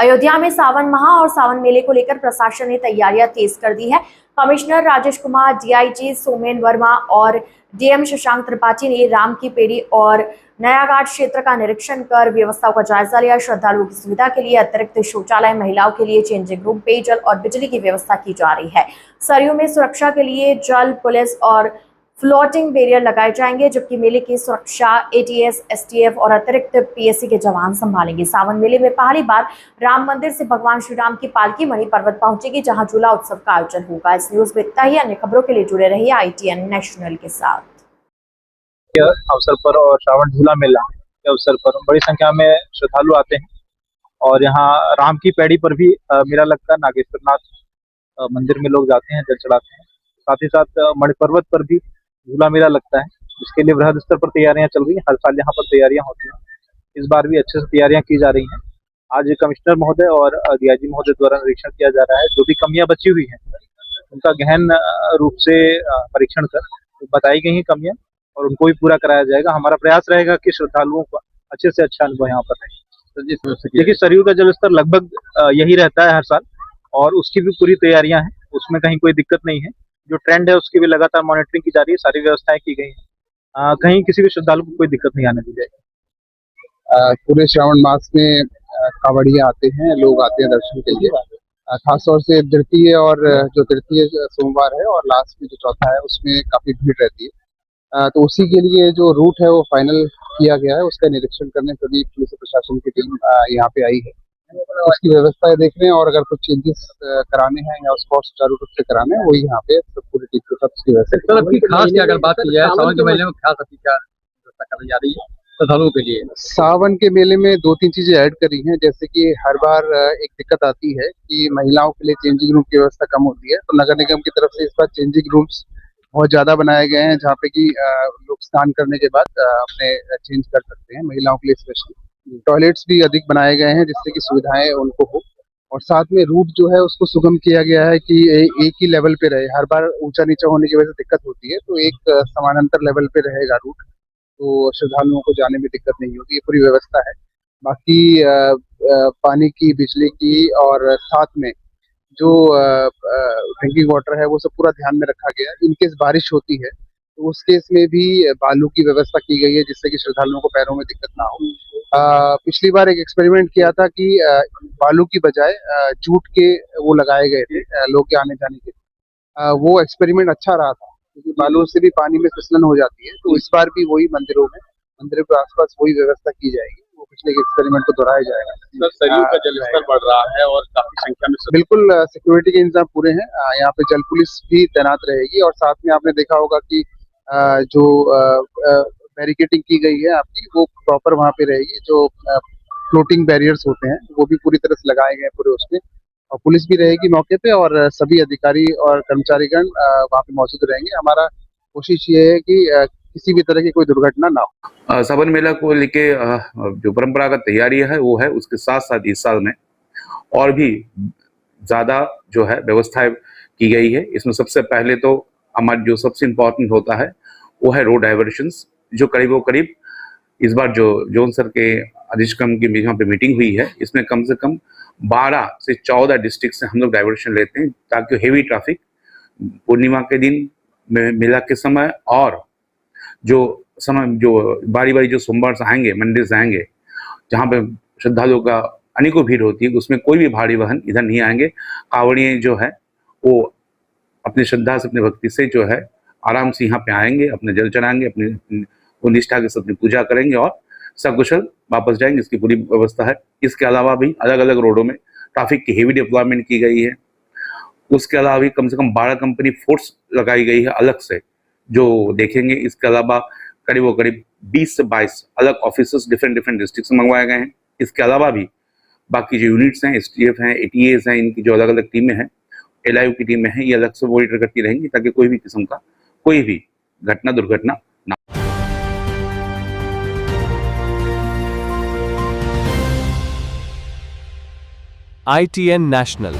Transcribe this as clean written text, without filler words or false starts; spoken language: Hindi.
अयोध्या में सावन माह और सावन मेले को लेकर प्रशासन ने तैयारियां तेज कर दी है। कमिश्नर राजेश कुमार, डीआईजी सोमेन वर्मा और डीएम शशांक त्रिपाठी ने राम की पेड़ी और नया घाट क्षेत्र का निरीक्षण कर व्यवस्थाओं का जायजा लिया। श्रद्धालुओं की सुविधा के लिए अतिरिक्त शौचालय, महिलाओं के लिए चेंजिंग रूम, पेयजल और बिजली की व्यवस्था की जा रही है। सरयू में सुरक्षा के लिए जल पुलिस और फ्लोटिंग बैरियर लगाए जाएंगे, जबकि मेले की सुरक्षा एटीएस, एसटीएफ और अतिरिक्त पीएससी के जवान संभालेंगे। सावन मेले में पहली बार राम मंदिर से भगवान श्री राम की पालकी मणि पर्वत पहुंचेगी, जहां झूला उत्सव का आयोजन होगा। इस न्यूज में इतना ही। अन्य खबरों के लिए जुड़े रहिए ITN नेशनल के साथ। अवसर पर और श्रावण झूला मेला के अवसर पर बड़ी संख्या में श्रद्धालु आते हैं और यहाँ राम की पैड़ी पर भी मेला लगता है। नागेश्वरनाथ मंदिर में लोग जाते हैं, जल चढ़ाते हैं। साथ ही साथ मणिपर्वत पर भी झूला मेला लगता है, जिसके लिए बृहद स्तर पर तैयारियां चल रही हैं। हर साल यहाँ पर तैयारियां होती हैं, इस बार भी अच्छे से तैयारियां की जा रही हैं। आज कमिश्नर महोदय और डीआईजी महोदय द्वारा निरीक्षण किया जा रहा है। जो भी कमियां बची हुई हैं उनका गहन रूप से परीक्षण कर बताई गई हैं कमियां और उनको भी पूरा कराया जाएगा। हमारा प्रयास रहेगा कि श्रद्धालुओं का अच्छे से अच्छा अनुभव यहाँ पर रहे। देखिए, सरयू का जलस्तर लगभग यही रहता है हर साल और उसकी भी पूरी तैयारियां हैं, उसमें कहीं कोई दिक्कत नहीं है। जो ट्रेंड है उसकी भी लगातार मॉनिटरिंग की जा रही है, सारी व्यवस्थाएं की गई हैं। कहीं किसी भी श्रद्धालु को कोई दिक्कत नहीं आने दी जाएगी। पूरे श्रावण मास में कांवड़िया आते हैं, लोग आते हैं दर्शन के लिए। खासतौर से तृतीय और जो तृतीय सोमवार है और लास्ट में जो चौथा है उसमें काफी भीड़ रहती है। तो उसी के लिए जो रूट है वो फाइनल किया गया है। उसका निरीक्षण करने सभी पुलिस प्रशासन की टीम यहाँ पे आई है, उसकी व्यवस्था देख रहे हैं और अगर कुछ चेंजेस कराने हैं या उसको सुचारू रूप से कराने हैं, वही यहाँ पे सब पूरी टीम के साथ उसकी व्यवस्था। खास क्या अगर बात की जाए सावन के मेले में खास अपनी क्या व्यवस्था कराई जा रही है श्रद्धालुओं के लिए? सावन के मेले में 2-3 चीजें ऐड करी हैं। जैसे कि हर बार एक दिक्कत आती है कि महिलाओं के लिए चेंजिंग रूम की व्यवस्था कम होती है, तो नगर निगम की तरफ से इस बार चेंजिंग रूम्स बहुत ज्यादा बनाए गए हैं, जहाँ पे कि लोग स्नान करने के बाद अपने चेंज कर सकते हैं। महिलाओं के लिए स्पेशली टॉयलेट्स भी अधिक बनाए गए हैं जिससे कि सुविधाएं उनको हो। और साथ में रूट जो है उसको सुगम किया गया है कि एक ही लेवल पे रहे। हर बार ऊंचा नीचा होने की वजह से दिक्कत होती है, तो एक समानांतर लेवल पे रहेगा रूट, तो श्रद्धालुओं को जाने में दिक्कत नहीं होगी। ये पूरी व्यवस्था है। बाकी पानी की, बिजली की और साथ में जो ड्रिंकिंग वाटर है वो सब पूरा ध्यान में रखा गया है। इनकेस बारिश होती है तो उस केस में भी बालू की व्यवस्था की गई है, जिससे कि श्रद्धालुओं को पैरों में दिक्कत ना हो। पिछली बार एक एक्सपेरिमेंट किया था कि बालू की बजाय जूट के वो लगाए गए थे लोग के आने जाने के। वो एक्सपेरिमेंट अच्छा रहा था क्योंकि बालू से भी पानी में फिसलन हो जाती है। तो इस बार भी वही मंदिरों के आसपास वही व्यवस्था की जाएगी। वो पिछले एक्सपेरिमेंट को दोहराया जाएगा। सर, सरयू का जलस्तर बढ़ रहा है और काफी संख्या में बिल्कुल सिक्योरिटी के इंतजाम पूरे हैं। यहाँ पे जल पुलिस भी तैनात रहेगी और साथ में आपने देखा होगा कि जो बैरिकेडिंग की गई है आपकी, वो प्रॉपर वहाँ पे रहेगी। जो फ्लोटिंग बैरियर्स होते हैं वो भी पूरी तरह से लगाए गए पूरे उसमें, और पुलिस भी रहेगी मौके पे और सभी अधिकारी और कर्मचारीगण वहाँ पे मौजूद रहेंगे। हमारा कोशिश ये है कि किसी भी तरह की कोई दुर्घटना ना हो। सावन मेला को लेके जो परंपरागत तैयारी है वो है, उसके साथ साथ इस साल में और भी ज्यादा जो है व्यवस्थाएं की गई है। इसमें सबसे पहले तो हमारा जो सबसे इम्पोर्टेंट होता है वो है रोड डाइवर्शंस, जो करीब इस बार जो जोन सर के अधिष्ठान की यहाँ पे मीटिंग हुई है, इसमें कम से कम 12 से 14 डिस्ट्रिक्ट से हम लोग डाइवर्शन लेते हैं, ताकि हेवी ट्रैफिक पूर्णिमा के दिन मेला के समय और जो बारी जो सोमवार से आएंगे, मंदिर से आएंगे, जहाँ पे श्रद्धालुओं का अनेकों भीड़ होती है, उसमें कोई भी भारी वाहन इधर नहीं आएंगे। कांवड़िये जो है वो अपनी श्रद्धा से, अपनी भक्ति से जो है आराम से यहाँ पे आएंगे, अपने जल चढ़ाएंगे, अपनी निष्ठा के साथ अपनी पूजा करेंगे और सकुशल वापस जाएंगे। इसकी पूरी व्यवस्था है। इसके अलावा भी अलग अलग रोडों में ट्रैफिक की हेवी डिप्लॉयमेंट की गई है। उसके अलावा भी कम से कम 12 कंपनी फोर्स लगाई गई है अलग से, जो देखेंगे। इसके अलावा करीब 20 से 22 अलग ऑफिसर्स डिफरेंट डिस्ट्रिक्ट से मंगवाए गए हैं। इसके अलावा भी बाकी जो यूनिट्स हैं, STF हैं, ATAs हैं, इनकी जो अलग अलग टीमें हैं, LIU की टीमें हैं, ये अलग से मॉनिटर करती रहेंगी ताकि कोई भी किस्म का कोई भी दुर्घटना ना। ITN national.